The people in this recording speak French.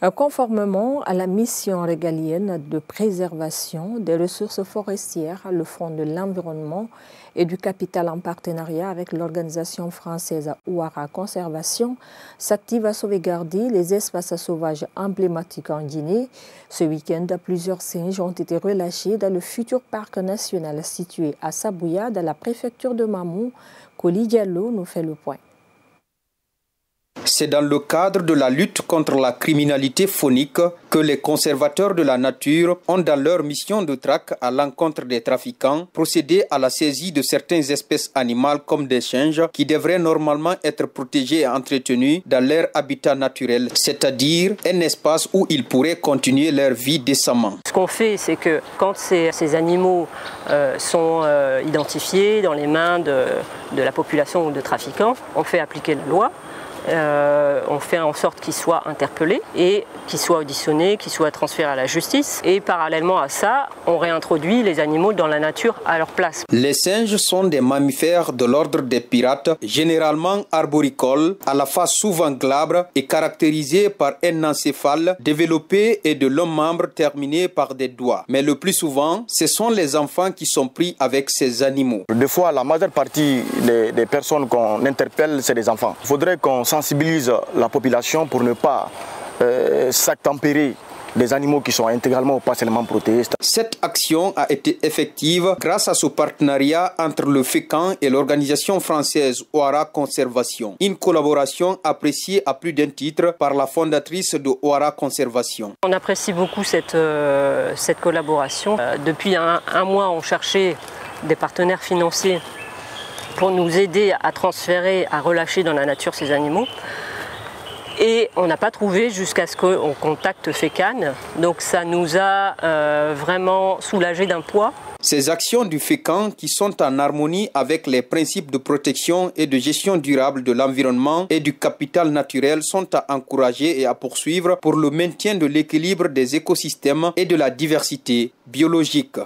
Conformément à la mission régalienne de préservation des ressources forestières, le Fonds de l'environnement et du capital en partenariat avec l'organisation française Ouara Conservation s'active à sauvegarder les espaces sauvages emblématiques en Guinée. Ce week-end, plusieurs singes ont été relâchés dans le futur parc national situé à Sabouya, dans la préfecture de Mamou. Koli Diallo nous fait le point. C'est dans le cadre de la lutte contre la criminalité faunique que les conservateurs de la nature ont, dans leur mission de traque à l'encontre des trafiquants, procédé à la saisie de certaines espèces animales comme des singes qui devraient normalement être protégés et entretenus dans leur habitat naturel, c'est-à-dire un espace où ils pourraient continuer leur vie décemment. Ce qu'on fait, c'est que quand ces animaux sont identifiés dans les mains de la population ou de trafiquants, on fait appliquer la loi. On fait en sorte qu'ils soient interpellés et qu'ils soient auditionnés, qu'ils soient transférés à la justice. Et parallèlement à ça, on réintroduit les animaux dans la nature à leur place. Les singes sont des mammifères de l'ordre des pirates, généralement arboricoles, à la face souvent glabre et caractérisés par un encéphale développé et de longs membres terminés par des doigts. Mais le plus souvent, ce sont les enfants qui sont pris avec ces animaux. Des fois, la majeure partie des personnes qu'on interpelle, c'est des enfants. Il faudrait qu'on sensibilise la population pour ne pas s'attempérer des animaux qui sont intégralement ou partiellement protégés. Cette action a été effective grâce à ce partenariat entre le FECAN et l'organisation française Ouara Conservation. Une collaboration appréciée à plus d'un titre par la fondatrice de Ouara Conservation. On apprécie beaucoup cette collaboration. Depuis un mois, on cherchait des partenaires financiers pour nous aider à transférer, à relâcher dans la nature ces animaux. Et on n'a pas trouvé jusqu'à ce qu'on contacte FECAN. Donc ça nous a vraiment soulagé d'un poids. Ces actions du FECAN, qui sont en harmonie avec les principes de protection et de gestion durable de l'environnement et du capital naturel, sont à encourager et à poursuivre pour le maintien de l'équilibre des écosystèmes et de la diversité biologique.